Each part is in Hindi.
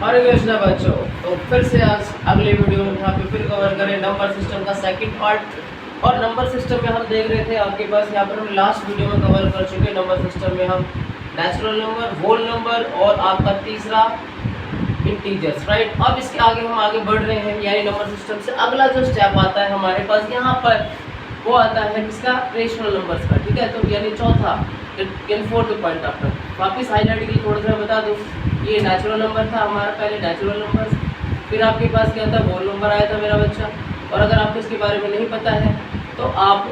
हरे कृष्णा बच्चों, तो फिर से आज अगले वीडियो में यहाँ पे फिर कवर करें नंबर सिस्टम का सेकंड पार्ट। और नंबर सिस्टम में हम देख रहे थे आपके पास यहाँ पर हम लास्ट वीडियो में कवर कर चुके हैं। नंबर सिस्टम में हम नेचुरल नंबर, होल नंबर और आपका तीसरा इंटीजर्स, राइट। अब इसके आगे हम आगे बढ़ रहे हैं, यानी नंबर सिस्टम से अगला जो स्टेप आता है हमारे पास यहाँ पर वो आता है किसका, रेशनल नंबर्स का, ठीक है। तो यानी चौथा फोर्थ पॉइंट आफ्टर वापस हाईलाइट की थोड़ा सा बता दूँ। ये नेचुरल नंबर था हमारा, पहले नेचुरल नंबर, फिर आपके पास क्या था, होल नंबर आया था मेरा बच्चा। और अगर आपको इसके बारे में नहीं पता है तो आप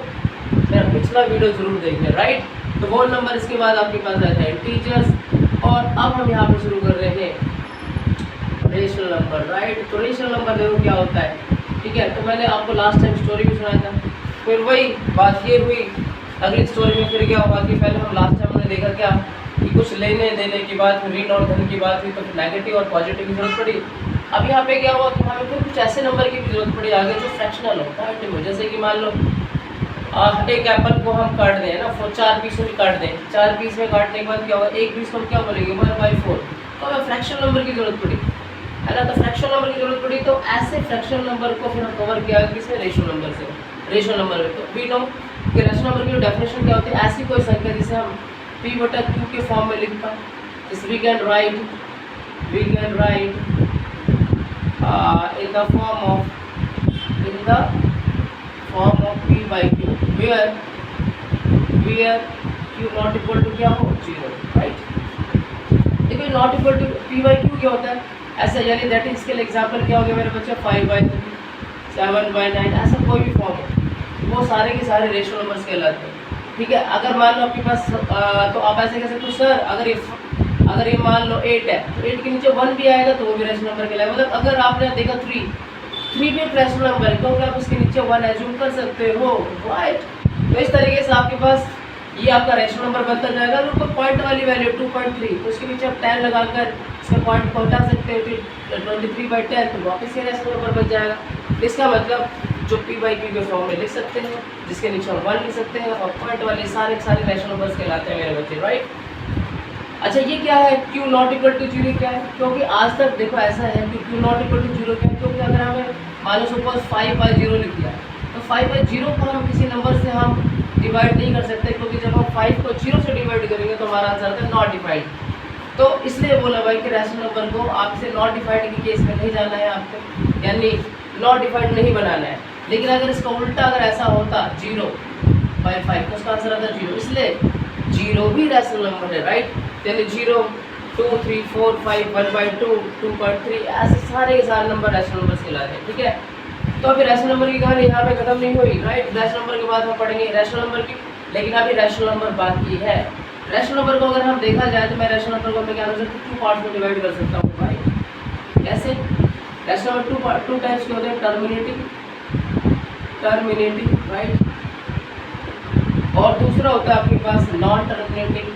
मेरा पिछला वीडियो जरूर देखें, राइट। तो होल नंबर, इसके बाद आपके पास आया था इंटीजर्स, और अब हम यहाँ पे शुरू कर रहे हैं रेशनल नंबर, राइट। तो रेशनल नंबर देखो क्या होता है, ठीक है। तो मैंने आपको लास्ट टाइम स्टोरी भी सुनाया था, फिर वही बात ये हुई अगली स्टोरी में। फिर क्या हुआ कि पहले हम लास्ट टाइम हमने देखा क्या कि कुछ लेने देने की बात, ऋण और धन की बात हुई, तो नेगेटिव और पॉजिटिव की जरूरत पड़ी। अब यहाँ पे क्या हुआ कि हमें फिर कुछ ऐसे नंबर की भी जरूरत पड़ी आगे जो फ्रैक्शनल हो, पॉजिटिव हो। जैसे कि मान लो एक एप्पल को हम काट दें ना, 4 पीस में काट दें, 4 पीस में काटने के बाद क्या होगा, एक पीस को हम क्या बोलेंगे, 1/4। तो हमें फ्रैक्शनल नंबर की जरूरत पड़ी, है ना। तो फ्रैक्शनल नंबर की जरूरत पड़ी, तो ऐसे फ्रैक्शनल नंबर को फिर हम कवर किया किसमें, रेशनल नंबर से। रेशनल नंबर में तो वी नो कि रेशनल नंबर की डेफिनेशन क्या होती है, ऐसी कोई संख्या जिसे हम p/q के फॉर्म में लिख पाए। जैसे we can write in the form of p/q where q not equal to क्या हो, 0, राइट। देखो नॉट इक्वल टू p/q क्या होता है, ऐसा यानी दैट इज इसके लिए एग्जांपल क्या हो गया मेरे बच्चे, 5/3, 7/9, ऐसा कोई भी फॉर्म हो, वो सारे के सारे रेशनल नंबर्स कहलाते हैं, ठीक है। अगर मान लो आपके पास तो आप ऐसे कह सकते हो सर अगर ये मान लो 8 है, तो 8 के नीचे 1 भी आएगा तो वो भी रेशनल नंबर कहलाएगा। मतलब अगर आपने देखा 3 भी रेशनल नंबर है, क्योंकि आप उसके नीचे 1 एज्यूम कर सकते हो, राइट। तो इस तरीके से आपके पास ये आपका रेशनल नंबर बनता जाएगा। अगर कोई पॉइंट वाली वैल्यू 2.3, तो उसके नीचे आप 10 लगाकर इसका पॉइंट को हटा सकते हो, फिर 23/10, तो वापस ये रेशनल नंबर बन जाएगा। इसका मतलब जो p/q के फॉर्म में लिख सकते हैं, जिसके नीचे हम 1 लिख सकते हैं, और पॉइंट वाले सारे रेशनल नंबर्स कहलाते हैं मेरे बच्चे, राइट। अच्छा ये क्या है, q नॉट इक्वल टू 0 क्या है, क्योंकि आज तक देखो ऐसा है कि q नॉट इक्वल टू 0 क्या है, क्योंकि अगर हमें मान लो सपोज 5/0 लिख दिया, तो 5/0 को हम किसी नंबर से हम डिवाइड नहीं कर सकते, क्योंकि जब हम 5 को 0 से डिवाइड करेंगे तो हमारा आंसर आता है नॉट डिफाइंड। तो इसलिए बोला भाई कि रेशनल नंबर को आपसे नॉट डिफाइंड के केस में नहीं जाना है आपको, यानी नॉट डिफाइंड नहीं बनाना है। लेकिन अगर इसका उल्टा अगर ऐसा होता 0/5, तो उसका आंसर आता 0, इसलिए 0 भी रेशनल नंबर है, राइट। यानी 0, 2, 3, 4, 5, 1/2, 2.3, ऐसे सारे के सारे नंबर रेशनल नंबर्स कहलाते हैं, ठीक है। तो अभी रेशनल नंबर की कहानी यहाँ पे खत्म नहीं हुई, राइट। रेशनल नंबर के बाद हम पढ़ेंगे रेशनल नंबर की, लेकिन अभी रेशनल नंबर बाकी है। रेशनल नंबर को अगर हम देखा जाए तो मैं रेशनल नंबर को मैं क्या कर सकता हूँ, 2 पार्ट्स में डिवाइड कर सकता हूँ भाई। कैसे, रेशनल नंबर 2 टाइप्स के होते हैं, टर्मिनेटिंग, राइट, और दूसरा होता है आपके पास non terminating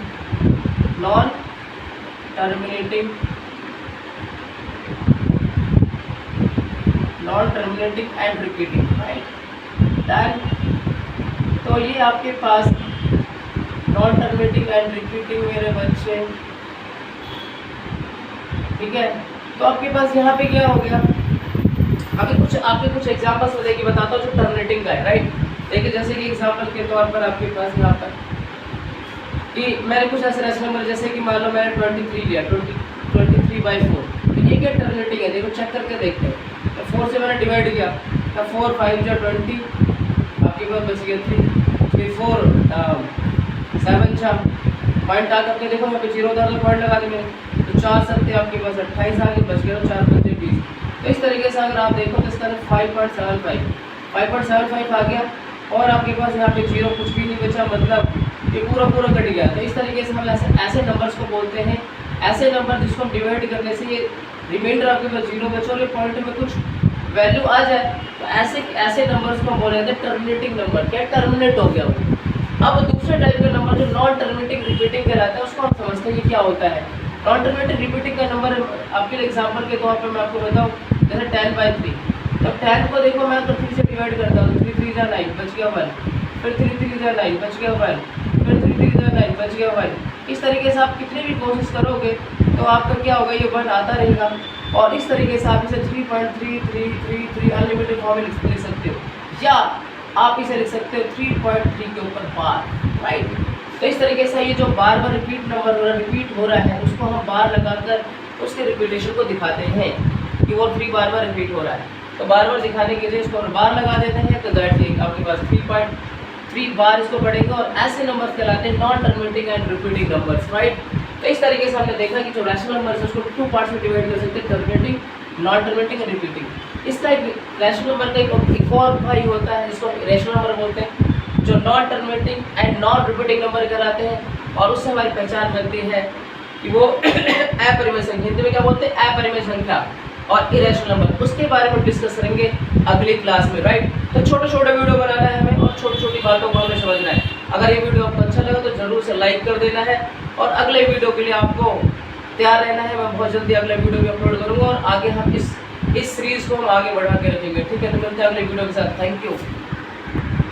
and repeating, right. Then तो ये आपके पास नॉन टर्मिनेटिंग एंड रिपीटिंग मेरे बच्चे, ठीक है। तो आपके पास यहाँ पे क्या हो गया, अभी आपके कुछ एग्जांपल्स में देखिए बताता हूँ जो टर्मिनेटिंग का है, राइट। देखिए जैसे कि एग्जांपल के तौर पर आपके पास यहाँ पर कि मैंने कुछ ऐसे रेशनल नंबर, जैसे कि मान लो मैंने 23 लिया, 23/4, तो ये क्या टर्मिनेटिंग है, देखो चेक करके देखते हैं। तो 4 से मैंने डिवाइड किया, तो 4 5 जा 20, आपके पास बच गया 3, फिर 4 7 जा पॉइंट आ करके देखो यहाँ पे 0 उधर तो पॉइंट लगा दी मैंने, तो 4 7 आपके पास 28 आ गए, बच गया 4 5 20। तो इस तरीके से अगर आप देखो तो इसका 5.75 आ गया, और आपके पास यहाँ पे 0 कुछ भी नहीं बचा, मतलब ये पूरा कट गया। तो इस तरीके से हम ऐसे नंबर्स को बोलते हैं, ऐसे नंबर जिसको हम डिवाइड करने से ये रिमाइंडर आपके पास 0 बचा और ये पॉइंट में कुछ वैल्यू आ जाए, तो ऐसे नंबर्स को हम बोले जाते हैं टर्मिनेटिंग नंबर। क्या टर्मिनेट हो गया वो। अब दूसरे टाइप का नंबर जो नॉन टर्मिनेटिंग रिपीटिंग कहलाता है, उसको हम समझते हैं कि क्या होता है। नॉन टर्मिनेटिंग रिपीटिंग का नंबर आपके एग्जाम्पल के तौर पर मैं आपको बताऊँ, जैसे 10/3, तो 10 को देखो मैं तो 3 से डिवाइड करता हूँ, 3 3 जा 9, बच गया 1, फिर 3 3 जा 9, बच गया 1, फिर 3 3 जा 9, बच गया 1। इस तरीके से आप कितनी भी कोशिश करोगे तो आपका क्या होगा, ये 1 आता रहेगा। और इस तरीके से आप इसे 3.3333 अनलिमिटेड फॉर्म में लिख सकते हो, या आप इसे लिख सकते हो 3.3 के ऊपर बार, राइट। तो इस तरीके से ये जो बार बार रिपीट हो रहा है उसको हम बार लगाकर उसके रिपीटेशन को दिखाते हैं कि वो 3 बार बार रिपीट हो रहा है। तो बार बार दिखाने के लिए इसको बार लगा देते हैं, तो दैट मीन आपके पास 3.3 बार इसको पढ़ेंगे। और ऐसे नंबर कहलाते हैं non terminating and repeating numbers, right. तो इस तरीके से हमने देखा कि जो रैशनल नंबर है उसको 2 पार्ट्स में डिवाइड कर सकते हैं, terminating, non terminating and repeating. इस टाइप रैशनल नंबर का एक और भाई होता है जिसको रेशनल नंबर बोलते हैं, जो non terminating and non repeating number कहलाते हैं। और उससे हमारी पहचान बनती है कि वो अपरिमेय संख्या, हिंदी में क्या बोलते हैं, अपरिमेय संख्या और इरेशनल नंबर। उसके बारे में डिस्कस करेंगे अगली क्लास में, राइट। तो छोटे छोटे वीडियो बनाना है हमें और छोटी छोटी बातों को हमें समझना है। अगर ये वीडियो आपको अच्छा लगा तो जरूर से लाइक कर देना है, और अगले वीडियो के लिए आपको तैयार रहना है। मैं बहुत जल्दी अगले वीडियो भी अपलोड करूँगा, और आगे हम इस सीरीज़ को हम आगे बढ़ा के रखेंगे, ठीक है। तो मिलते हैं अगले वीडियो के साथ। Thank you.